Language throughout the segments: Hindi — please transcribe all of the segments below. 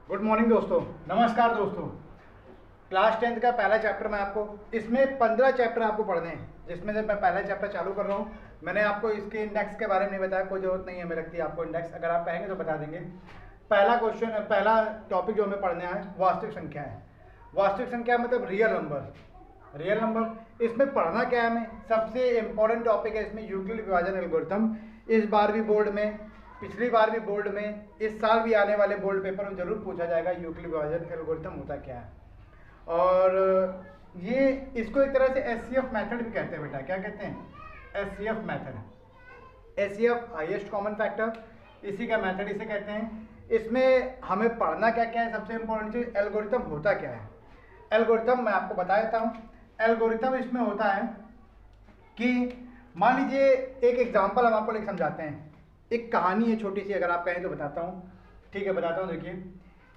गुड मॉर्निंग दोस्तों, नमस्कार दोस्तों। क्लास 10th का पहला चैप्टर मैं आपको, इसमें 15 चैप्टर आपको पढ़ने हैं, जिसमें से मैं पहला चैप्टर चालू कर रहा हूँ। मैंने आपको इसके इंडेक्स के बारे में नहीं बताया, कोई जरूरत नहीं है हमें लगती है आपको इंडेक्स, अगर आप कहेंगे तो बता देंगे। पहला टॉपिक जो हमें पढ़ना है वास्तविक संख्या है। वास्तविक संख्या मतलब रियल नंबर। इसमें पढ़ना क्या है हमें, सबसे इंपॉर्टेंट टॉपिक है इसमें यूक्लिड विभाजन एल्गोरिथम। इस बार भी बोर्ड में, पिछली बार भी बोर्ड में, इस साल भी आने वाले बोर्ड पेपर में जरूर पूछा जाएगा यूक्लिड विभाजन एल्गोरिथम होता क्या है। और ये इसको एक तरह से एचसीएफ मेथड भी कहते हैं बेटा। क्या कहते हैं? HCF method. HCF highest common factor, इसी का मेथड इसे कहते हैं। इसमें हमें पढ़ना क्या क्या है, सबसे इंपॉर्टेंट चीज एल्गोरिथम होता क्या है। एल्गोरिथम मैं आपको बता देता हूँ। एल्गोरिथम इसमें होता है कि मान लीजिए एक एग्जाम्पल हम आपको लेकर समझाते हैं। एक कहानी है छोटी सी, अगर आप कहें तो बताता हूँ। ठीक है, बताता हूँ। देखिए,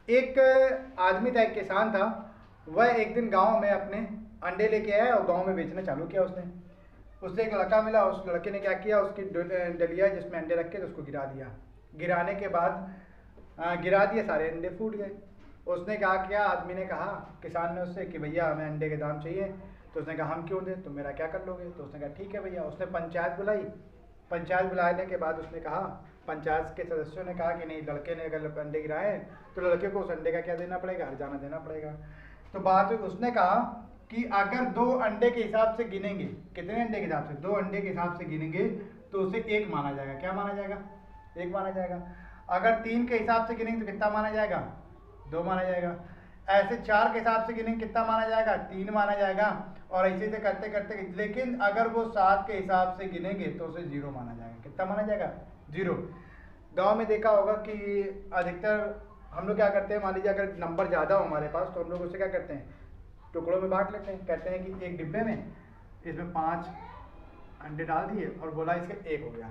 एक आदमी था, एक किसान था। वह एक दिन गांव में अपने अंडे लेके आया और गांव में बेचना चालू किया उसने एक लड़का मिला। उस लड़के ने क्या किया, उसकी डलिया जिसमें अंडे रखे थे उसको गिरा दिया। गिराने के बाद गिरा दिए, सारे अंडे फूट गए। उसने कहा क्या, आदमी ने कहा, किसान ने उससे कि भैया हमें अंडे के दाम चाहिए। तो उसने कहा हम क्यों दें, तुम मेरा क्या कर लोगे। तो उसने कहा ठीक है भैया। उसने पंचायत बुलाई। पंचायत बुलाने के बाद उसने कहा, पंचायत के सदस्यों ने कहा कि नहीं, लड़के ने अगर अंडे गिराए तो लड़के को उस अंडे का क्या देना पड़ेगा, हर्जाना देना पड़ेगा। तो बात उसने कहा कि अगर 2 अंडे के हिसाब से गिनेंगे, कितने अंडे के हिसाब से, 2 अंडे के हिसाब से गिनेंगे तो उसे 1 माना जाएगा। क्या माना जाएगा? 1 माना जाएगा। अगर 3 के हिसाब से गिनेंगे तो कितना माना जाएगा? 2 माना जाएगा। ऐसे 4 के हिसाब से गिनेंगे कितना माना जाएगा? 3 माना जाएगा। और ऐसे से करते करते, लेकिन अगर वो 7 के हिसाब से गिनेंगे तो उसे 0 माना जाएगा। कितना माना जाएगा? 0। गांव में देखा होगा कि अधिकतर हम लोग क्या करते हैं, मान लीजिए अगर नंबर ज़्यादा हो हमारे पास तो हम लोग उसे क्या करते हैं, टुकड़ों में बांट लेते हैं। कहते हैं कि एक डिब्बे में इसमें 5 अंडे डाल दिए और बोला इसका 1 हो गया।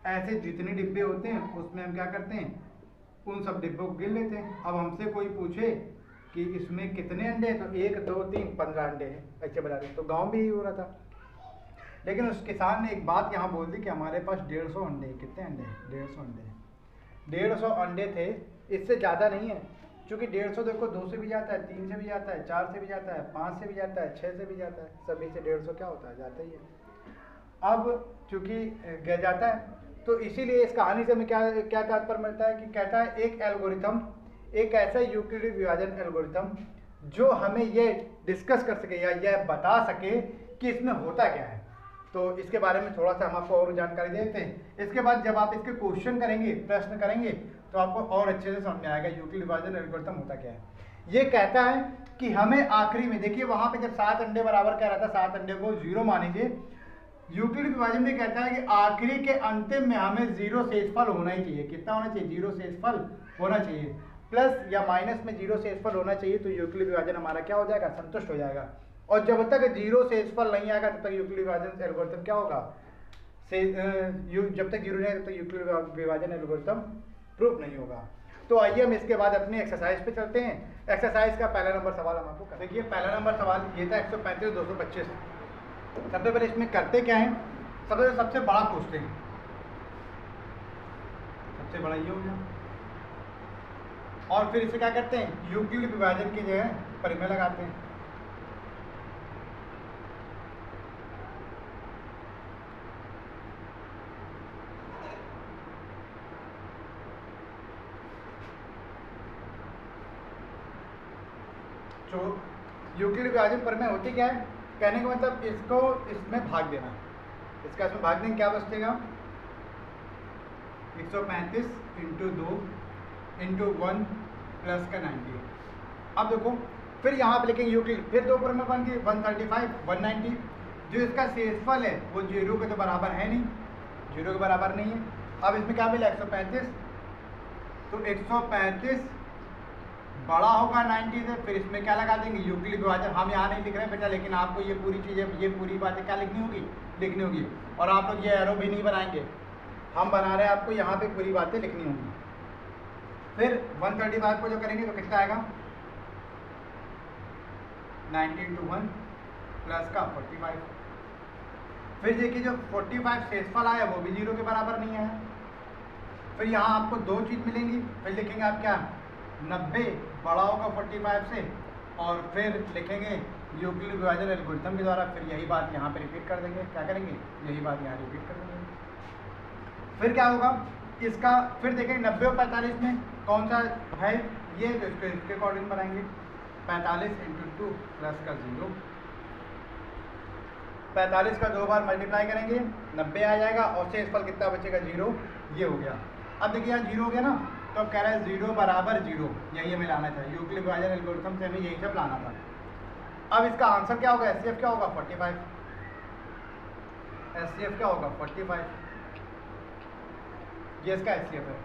ऐसे जितने डिब्बे होते हैं उसमें हम क्या करते हैं, उन सब डिब्बों को गिन लेते हैं। अब हमसे कोई पूछे कि इसमें कितने अंडे हैं, तो 1 2 3 15 अंडे हैं, ऐसे बता दें। तो गांव में ही हो रहा था। लेकिन उस किसान ने एक बात यहाँ बोल दी कि हमारे पास 150 अंडे। कितने अंडे? 150 अंडे। 150 अंडे थे, इससे ज़्यादा नहीं है। क्योंकि 150 देखो 2 से भी जाता है, 3 से भी जाता है, 4 से भी जाता है, 5 से भी जाता है, 6 से भी जाता है। सभी से 150 क्या होता है, जाता ही है। अब चूंकि गिर जाता है, तो इसीलिए इस कहानी से हमें क्या क्या तात्पर्य मिलता है कि कहता है एक एल्गोरिथम, एक ऐसा यूक्लिड विभाजन एल्गोरिथम जो हमें ये डिस्कस कर सके या यह बता सके कि इसमें होता क्या है। तो इसके बारे में थोड़ा सा हम आपको और जानकारी देते हैं। इसके बाद जब आप इसके क्वेश्चन करेंगे, प्रश्न करेंगे, तो आपको और अच्छे से समझ में आएगा यूक्लिड विभाजन एल्गोरिथम होता क्या है। ये कहता है कि हमें आखिरी में, देखिए वहां पे जब 7 अंडे बराबर कह रहा था, 7 अंडे को 0 मानेंगे। यूक्लिड विभाजन में कहता है कि आखिरी के अंतिम में हमें 0 शेषफल होना ही चाहिए। कितना होना चाहिए? 0 शेषफल होना चाहिए। प्लस या माइनस में 0 शेषफल होना चाहिए, तो यूक्लिड विभाजन हमारा क्या हो जाएगा? संतुष्ट हो जाएगा। और जब तक 0 शेषफल नहीं आएगा तब तक यूक्लिड विभाजन एल्गोरिथम क्या होगा? जब तक 0 नहीं आएगा तब तक यूक्लिड विभाजन एल्गोरिथम प्रूफ नहीं होगा। तो आइए हम इसके बाद अपने एक्सरसाइज पे चलते हैं। एक्सरसाइज का पहला नंबर सवाल हम आपको देखिए, पहला नंबर सवाल ये था 135 225। सबसे पहले इसमें करते क्या है, सबसे बड़ा पूछते हैं। सबसे बड़ा ये हो गया। और फिर इसे क्या करते हैं, यूक्लिड विभाजन की जगह परिमेय लगाते हैं। तो यूक्लिड विभाजन परिमेय होती क्या है, कहने का मतलब इसको इसमें भाग देना। इसका इसमें भाग देंगे, क्या बचेगा? 135 × 2 × 1 प्लस का 90। अब देखो, फिर यहाँ पे लिखेंगे यूक्लिड, फिर 2 परिमेय बन गई 135 190। जो इसका शेषफल है वो 0 के तो बराबर है नहीं, 0 के बराबर नहीं है। अब इसमें क्या मिला? 135। तो 135 बड़ा होगा 90 से, फिर इसमें क्या लगा देंगे? यूक्लिड विभाजन। हम यहाँ नहीं लिख रहे हैं बेटा, लेकिन आपको ये पूरी चीज़ें, ये पूरी बातें क्या लिखनी होगी। और आप लोग ये एरो भी नहीं बनाएंगे, हम बना रहे हैं, आपको यहाँ पे पूरी बातें लिखनी होंगी। फिर 135 को जो करेंगे तो कितना आएगा? 90 × 1 प्लस का 45। फिर देखिए जो 45 शेषफल आया वो भी 0 के बराबर नहीं है। फिर यहाँ आपको 2 चीज़ मिलेंगी। फिर लिखेंगे आप क्या? 90 बड़ा होगा 45 से, और फिर लिखेंगे यूक्लिड विभाजन एल्गोरिथम के द्वारा, फिर यही बात यहाँ पे रिपीट कर देंगे। क्या करेंगे, यही बात यहाँ रिपीट कर देंगे। फिर क्या होगा इसका, फिर देखेंगे 90 और 45 में कौन सा है ये, तो इसके अकॉर्डिंग बनाएंगे। 45 × 2 प्लस का 0, 45 का 2 बार मल्टीप्लाई करेंगे 90 आ जाएगा, और शेषफल कितना बचेगा 0, ये हो गया। अब देखिए यहाँ 0 हो गया ना, तो अब कह रहा है 0 बराबर 0, यही हमें लाना था, यूक्लिड विभाजन एल्गोरिथम से हमें यही सब लाना था। अब इसका आंसर क्या होगा, एचसीएफ क्या होगा 45, एचसीएफ क्या होगा 45, ये इसका एचसीएफ है।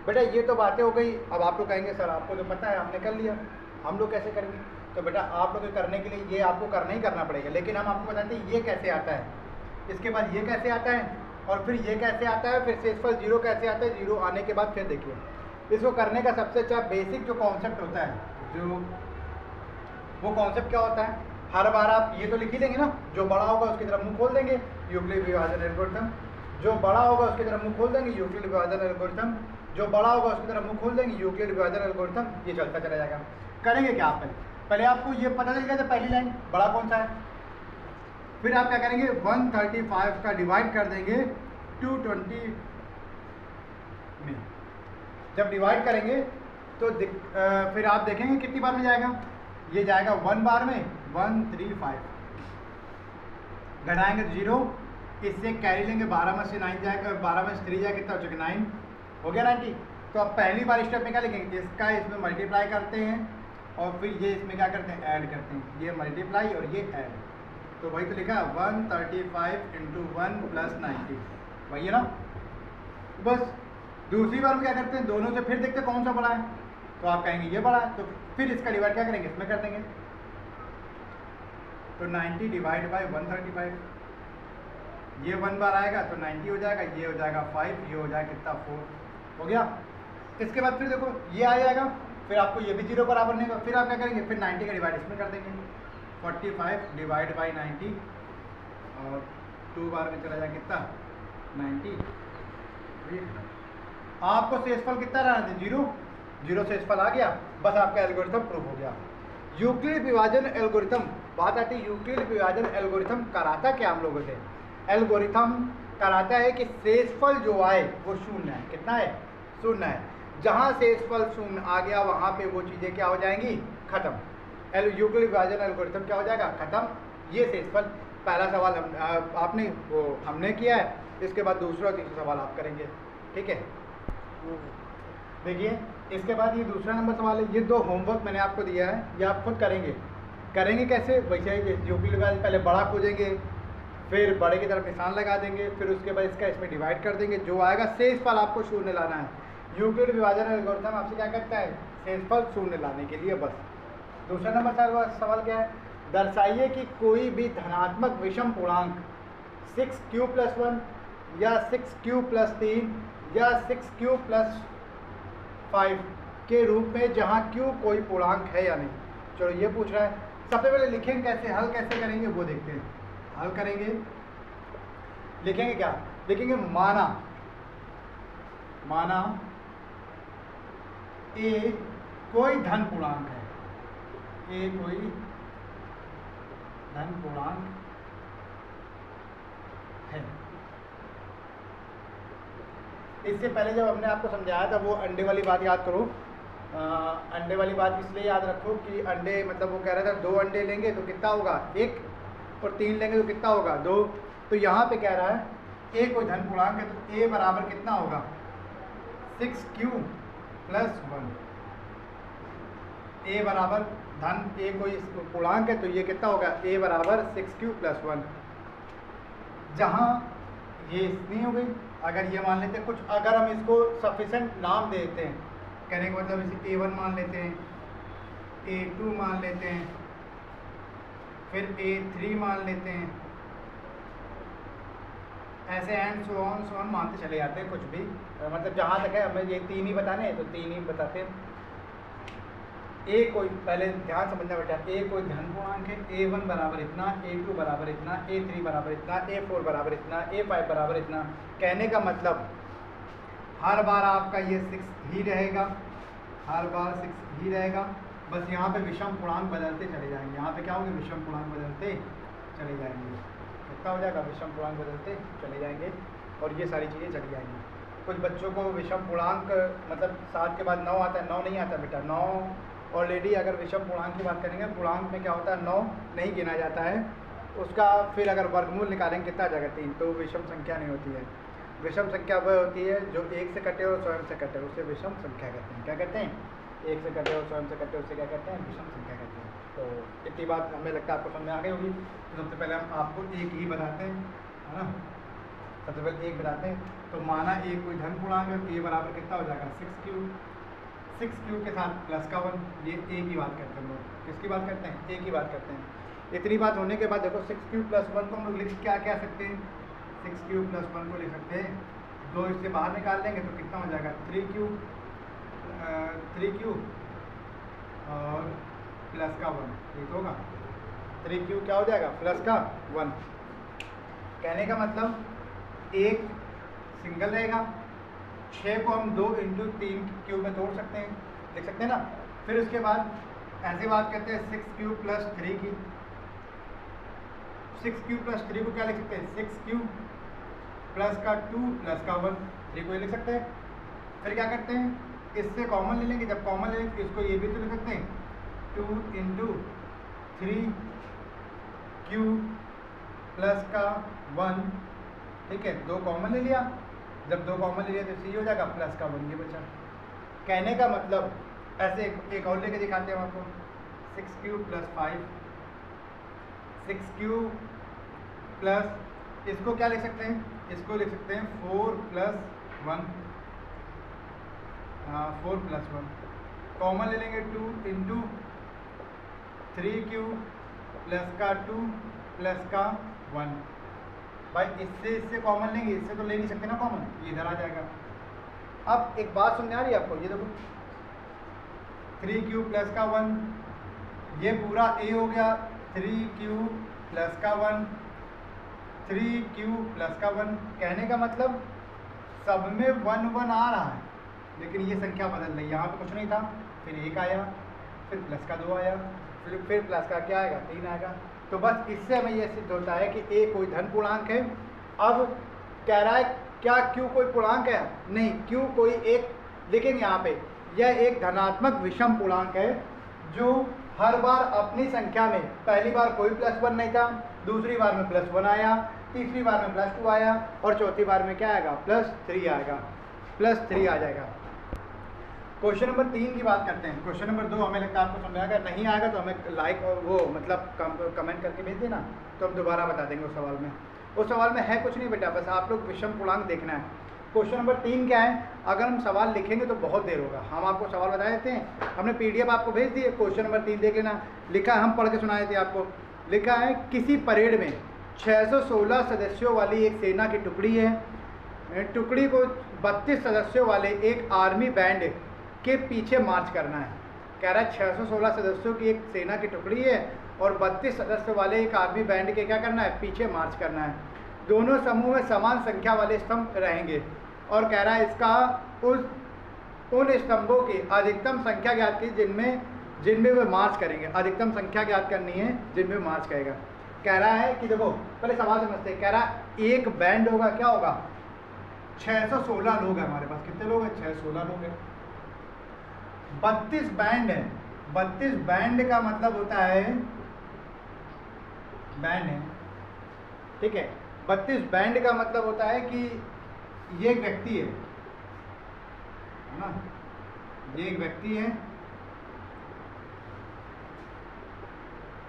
बेटा ये तो बातें हो गई। अब आप लोग कहेंगे सर आपको तो पता है, आपने कर लिया, हम लोग कैसे करेंगे? तो बेटा आप लोग करने के लिए ये आपको करना ही करना पड़ेगा, लेकिन हम आपको बताते हैं ये कैसे आता है, इसके बाद ये कैसे आता है, और फिर ये कैसे आता है, फिर शेषफल 0 कैसे आता है। 0 आने के बाद फिर देखिए इसको करने का सबसे अच्छा बेसिक जो कॉन्सेप्ट होता है, जो वो कॉन्सेप्ट क्या होता है, हर बार आप ये तो लिख ही लेंगे ना, जो बड़ा होगा उसकी तरफ मुंह खोल देंगे यूक्लिड विभाजन एल्गोरिथम, जो बड़ा होगा उसकी तरफ मुंह खोल देंगे यूक्लिड विभाजन एल्गोरिथम, जो बड़ा होगा उसकी तरफ मुंह खोल देंगे यूक्लिड विभाजन एल्गोरिथम, ये चलता चला जाएगा। करेंगे क्या आप पहले आपको ये पता चल गया था पहली लाइन बड़ा कौन सा है, फिर आप क्या करेंगे 135 का डिवाइड कर देंगे 220 में। जब डिवाइड करेंगे तो फिर आप देखेंगे कितनी बार में जाएगा, ये जाएगा 1 बार में 135, घटाएंगे 0, इससे कैरी लेंगे 12 में से 9 जाएगा, 12 में से 3 जाएगा, कितना हो चुका 9 हो गया 90। तो अब पहली बार स्टेप में क्या लिखेंगे, इसका इसमें मल्टीप्लाई करते हैं, और फिर ये इसमें क्या करते हैं ऐड करते हैं, ये मल्टीप्लाई और ये ऐड, तो वही तो लिखा 135 × 1 + 90, वही है ना। बस दूसरी बार में क्या करते हैं, दोनों से फिर देखते हैं कौन सा बड़ा है, तो आप कहेंगे ये बड़ा है, तो फिर इसका डिवाइड क्या करेंगे, इसमें कर देंगे, तो 90 डिवाइड बाय 135, ये 1 बार आएगा तो 90 हो जाएगा, ये हो जाएगा 5, ये हो जाएगा कितना 4, हो गया। इसके बाद फिर देखो ये आ जाएगा, फिर आपको ये भी 0 बराबर नहीं होगा, फिर आप क्या करेंगे, फिर 90 का डिवाइड इसमें कर देंगे, 45 डिवाइड बाई 90, और 2 बार में चला जाएगा कितना 90। आपको शेषफल कितना रहना था 0, 0 शेषफल आ गया, बस आपका एल्गोरिथम प्रूव हो गया। यूक्लिड विभाजन एल्गोरिथम, बात आती है यूक्लिड विभाजन एल्गोरिथम कराता क्या हम लोगों से, एल्गोरिथम कराता है कि शेषफल जो आए वो शून्य है, कितना है 0 है, जहाँ शेषफल 0 आ गया वहाँ पे वो चीज़ें क्या हो जाएंगी, खत्म। यूक्लिड विभाजन एल्गोरिथम क्या हो जाएगा, खत्म। ये शेषफल पहला सवाल हमने किया है, इसके बाद दूसरा और तीसरा सवाल आप करेंगे, ठीक है। देखिए इसके बाद ये दूसरा नंबर सवाल है, ये 2 होमवर्क मैंने आपको दिया है, ये आप खुद करेंगे कैसे, वैसे यूक्लिड विभाजन पहले बड़ा खोजेंगे, फिर बड़े की तरफ निशान लगा देंगे, फिर उसके बाद इसका इसमें डिवाइड कर देंगे, जो आएगा शेषफल आपको 0 लाना है। यूक्लिड विभाजन एल्गोरिथम आपसे क्या करता है, शेषफल 0 लाने के लिए बस। दूसरा नंबर सवाल क्या है, दर्शाइए कि कोई भी धनात्मक विषम पूर्णांक 6q + 1 या 6q + 3 या 6q + 5 के रूप में जहाँ q कोई पूर्णांक है या नहीं। चलो ये पूछ रहा है, सबसे पहले लिखेंगे कैसे, हल कैसे करेंगे वो देखते हैं। हल करेंगे, लिखेंगे क्या, लिखेंगे माना ए कोई धन पूर्णांक है, ए कोई धन पूर्णांक है। इससे पहले जब हमने आपको समझाया था वो अंडे वाली बात याद करो, अंडे वाली बात इसलिए याद रखो कि अंडे मतलब वो कह रहा था 2 अंडे लेंगे तो कितना होगा 1, और 3 लेंगे तो कितना होगा 2। तो यहाँ पे कह रहा है ए कोई धन पूर्णांक है, तो ए बराबर कितना होगा 6q + 1, ए बराबर धन ए कोई पूर्णांक है तो ये कितना होगा ए बराबर 6q + 1। जहाँ ये इतनी हो गई, अगर ये मान लेते हैं कुछ, अगर हम इसको सफिशेंट नाम देते हैं, कहने का मतलब इसे A1 मान लेते हैं, A2 मान लेते हैं, फिर A3 मान लेते हैं, ऐसे एंड सो ऑन मानते चले जाते हैं कुछ भी, मतलब जहाँ तक है हमें ये 3 ही बताने हैं तो 3 ही बताते हैं। ए कोई, पहले ध्यान समझना बेटा, ए कोई धन पूर्णांक है, A1 बराबर इतना, A2 बराबर इतना, A3 बराबर इतना, A4 बराबर इतना, A5 बराबर इतना। कहने का मतलब हर बार आपका ये 6 ही रहेगा, हर बार 6 ही रहेगा। बस यहाँ पे विषम पूर्णांक बदलते चले जाएंगे। यहाँ पे क्या होंगे, विषम पूर्णांक बदलते चले जाएंगे। कितना हो जाएगा, विषम पूर्णांक बदलते चले जाएंगे और ये सारी चीज़ें चली जाएंगी। कुछ बच्चों को विषम पूर्णांक मतलब 7 के बाद 9 आता है, 9 नहीं आता बेटा। 9 ऑलरेडी अगर विषम पूर्णांक की बात करेंगे, पूर्णांक में क्या होता है, 9 नहीं गिना जाता है उसका। फिर अगर वर्गमूल निकालेंगे कितना आ जाएगा, 3, तो विषम संख्या नहीं होती है। विषम संख्या वह होती है जो 1 से कटे और स्वयं से कटे, उसे विषम संख्या कहते हैं। क्या कहते हैं, 1 से कटे और स्वयं से कटे, उसे क्या कहते हैं, विषम संख्या कहते हैं। तो इतनी बात हमें लगता है आपको समझ में आ गई होगी। तो सबसे पहले हम आपको एक ही बताते हैं, है ना। सबसे पहले एक बताते हैं। तो माना एक कोई धन पूर्णांक है, ए बराबर कितना हो जाएगा, 6 के साथ प्लस का 1। ये ए की बात करते हैं हम लोग। किसकी बात करते हैं, ए की बात करते हैं। इतनी बात होने के बाद देखो 6 प्लस 1 को हम लोग लिख क्या क्या सकते हैं, 6 प्लस 1 को लिख सकते हैं। 2 इससे बाहर निकाल लेंगे तो कितना हो जाएगा, 3 और प्लस का 1, ठीक होगा। 3 क्या हो जाएगा, प्लस का 1। कहने का मतलब एक सिंगल रहेगा। 6 को हम 2 × 3 क्यूब में तोड़ सकते हैं, लिख सकते हैं ना। फिर उसके बाद ऐसे बात करते हैं 6 प्लस 3 की। 6 प्लस 3 को क्या लिख सकते हैं, 6 प्लस का 2 प्लस का 1, 3 को ये लिख सकते हैं। फिर क्या करते हैं, इससे कॉमन ले लेंगे। जब कॉमन ले लेंगे इसको ये भी तो लिख सकते हैं, 2 × 3 प्लस का 1, ठीक है। 2 कॉमन ले लिया। जब 2 कॉमन ले लिया तो सी हो जाएगा, प्लस का 1 ये बचा। कहने का मतलब ऐसे एक और लेके दिखाते हैं आपको, 6 प्लस 5, 6 प्लस इसको क्या लिख सकते हैं, इसको लिख सकते हैं 4 प्लस 1, 4 प्लस 1। कॉमन ले लेंगे 2 × 3 प्लस का 2 प्लस का 1। भाई इससे कॉमन लेंगे, इससे तो ले नहीं सकते ना कॉमन, ये इधर आ जाएगा। अब एक बात समझ आ रही है आपको, ये देखो 3 प्लस का 1, ये पूरा ए हो गया। 3 प्लस का 1, 3 प्लस का 1। कहने का मतलब सब में 1 1 आ रहा है, लेकिन ये संख्या बदल रही है। यहाँ पे कुछ नहीं था, फिर 1 आया, फिर प्लस का 2 आया, फिर प्लस का क्या आएगा, 3 आएगा। तो बस इससे हमें यह सिद्ध होता है कि ए कोई धन पूर्णांक है। अब कह रहा है क्या क्यू कोई पूर्णांक है, नहीं, क्यू कोई एक, देखेंगे यहाँ पे यह एक धनात्मक विषम पूर्णांक है जो हर बार अपनी संख्या में, पहली बार कोई प्लस 1 नहीं था, दूसरी बार में प्लस 1 आया, तीसरी बार में प्लस 2 आया और चौथी बार में क्या आएगा, प्लस 3 आएगा, प्लस 3 आ जाएगा। क्वेश्चन नंबर 3 की बात करते हैं। क्वेश्चन नंबर 2 हमें लगता है आपको समझ आएगा, नहीं आएगा तो हमें लाइक और वो मतलब कमेंट करके भेज देना, तो हम दोबारा बता देंगे उस सवाल में। उस सवाल में है कुछ नहीं बेटा, बस आप लोग विषम पूर्णांक देखना है। क्वेश्चन नंबर 3 क्या है, अगर हम सवाल लिखेंगे तो बहुत देर होगा, हम आपको सवाल बता देते हैं। हमने PDF आपको भेज दी है, क्वेश्चन नंबर 3 देख लेना। लिखा है, हम पढ़ के सुनाए थे आपको। लिखा है किसी परेड में 616 सदस्यों वाली एक सेना की टुकड़ी है। टुकड़ी को 32 सदस्यों वाले एक आर्मी बैंड के पीछे मार्च करना है। कह रहा है 616 सदस्यों की एक सेना की टुकड़ी है और 32 सदस्यों वाले एक आर्मी बैंड के क्या करना है, पीछे मार्च करना है। दोनों समूह में समान संख्या वाले स्तंभ रहेंगे और कह रहा है इसका उन स्तंभों की अधिकतम संख्या ज्ञात की जिनमें वे मार्च करेंगे। अधिकतम संख्या ज्ञात करनी है जिनमें मार्च करेगा। कह रहा है कि देखो पहले सवाल समझते हैं। कह रहा है एक बैंड होगा, क्या होगा, 616 लोग हैं हमारे पास। कितने लोग हैं, 616 लोग हैं। 32 बैंड है। 32 बैंड का मतलब होता है, बैंड है, ठीक है। 32 बैंड का मतलब होता है कि ये एक व्यक्ति है ना, ये एक व्यक्ति है।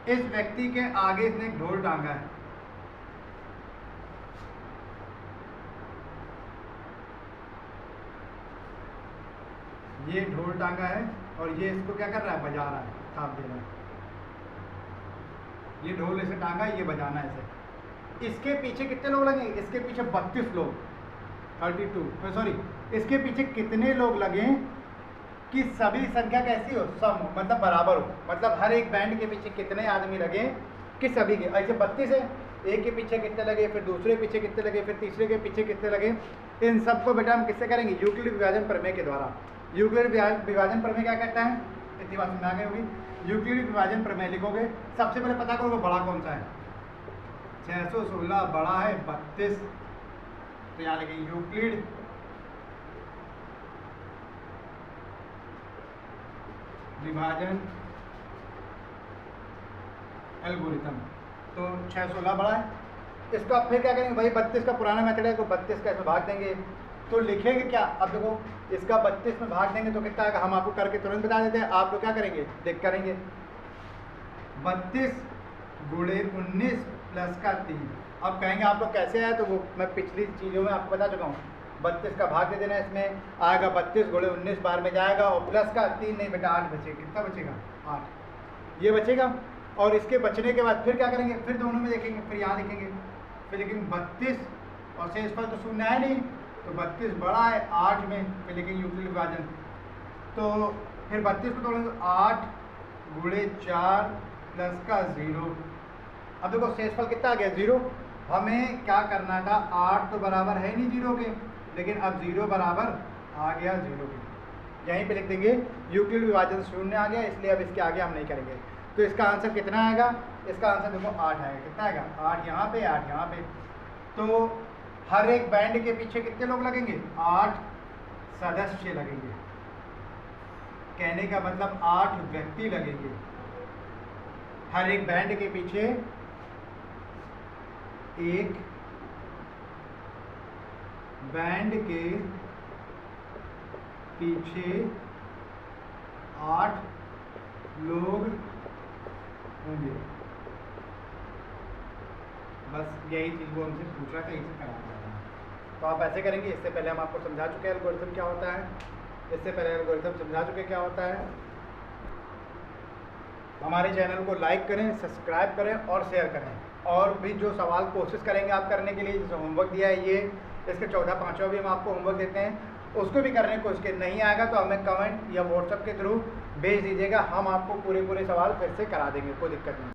इस व्यक्ति के आगे इसने एक ढोल टांगा है। ये ढोल टांगा है और ये इसको क्या कर रहा है, बजा रहा है, थाप दे रहा है। ये ढोल इसे टांगा है, ये बजाना है इसे। इसके पीछे कितने लोग लगेंगे, इसके पीछे 32 लोग, 32 सॉरी, इसके पीछे कितने लोग लगे कि सभी संख्या कैसी हो, सम, मतलब बराबर हो। मतलब हर एक बैंड के पीछे कितने आदमी लगे कि सभी के, ऐसे 32 है, एक के पीछे कितने लगे, फिर दूसरे के पीछे कितने लगे, फिर तीसरे के पीछे कितने लगे। इन सबको बेटा हम किससे करेंगे, यूक्लिड विभाजन प्रमेय के द्वारा। यूक्लिड विभाजन प्रमेय क्या कहता है, इतनी बात समझ आ गई होगी। यूक्लिड विभाजन प्रमेय लिखोगे, सबसे पहले पता करो बड़ा कौन सा है। 616 बड़ा है 32, तो यहाँ लिखेंगे यूक्लिड विभाजन एल्गोरिथम। तो 616 बड़ा है, इसका फिर क्या करेंगे भाई, 32 का पुराना मेथड है तो 32 का इसमें भाग देंगे। तो लिखेंगे क्या, अब देखो इसका 32 में भाग देंगे तो कितना आएगा, हम आपको करके तुरंत बता देते हैं, आप लोग क्या करेंगे देख करेंगे। 32 गुणे 19 प्लस का 3। अब कहेंगे आप लोग कैसे आया, तो वो मैं पिछली चीज़ों में आपको बता चुका हूँ। 32 का भाग दे देना, इसमें आएगा 32 गुणे 19 बार में जाएगा, और प्लस का 3 नहीं बेटा 8 बचेगा। कितना बचेगा 8, ये बचेगा। और इसके बचने के बाद फिर क्या करेंगे, फिर दोनों में देखेंगे, फिर यहाँ लिखेंगे, फिर लिखेंगे 32 और शेषफल तो शून्य है नहीं, तो 32 बड़ा है 8 में, फिर लिखेंगे यूक्लिड विभाजन। तो फिर 32 को तोड़ेंगे, 8 गुणे 4 प्लस का 0। अब देखो शेषफल कितना आ गया 0। हमें क्या करना था, 8 तो बराबर है नहीं 0 के, लेकिन अब 0 बराबर आ गया 0 के, यहीं पे लिख देंगे यूक्लिड विभाजन शून्य आ गया, इसलिए अब इसके आगे हम नहीं करेंगे। तो इसका आंसर कितना आएगा, इसका आंसर देखो 8 आएगा। कितना आएगा, 8 यहाँ पे 8 यहाँ पे। तो हर एक बैंड के पीछे कितने लोग लगेंगे, 8 सदस्य लगेंगे। कहने का मतलब 8 व्यक्ति लगेंगे हर एक बैंड के पीछे। एक बैंड के पीछे 8 लोग होंगे। बस यही चीज़ वो हमसे पूछ रहा था, इसे कराना था। तो आप ऐसे करेंगे। इससे पहले हम आपको समझा चुके हैं एल्गोरिथम क्या होता है, इससे पहले एल्गोरिथम समझा चुके क्या होता है। हमारे चैनल को लाइक करें, सब्सक्राइब करें और शेयर करें। और भी जो सवाल कोशिश करेंगे आप करने के लिए, जैसे होमवर्क दिया है ये, इसके 4था 5वां भी हम आपको होमवर्क देते हैं, उसको भी करने की कोशिश करें। नहीं आएगा तो हमें कमेंट या व्हाट्सएप के थ्रू भेज दीजिएगा, हम आपको पूरे सवाल फिर से करा देंगे, कोई दिक्कत नहीं।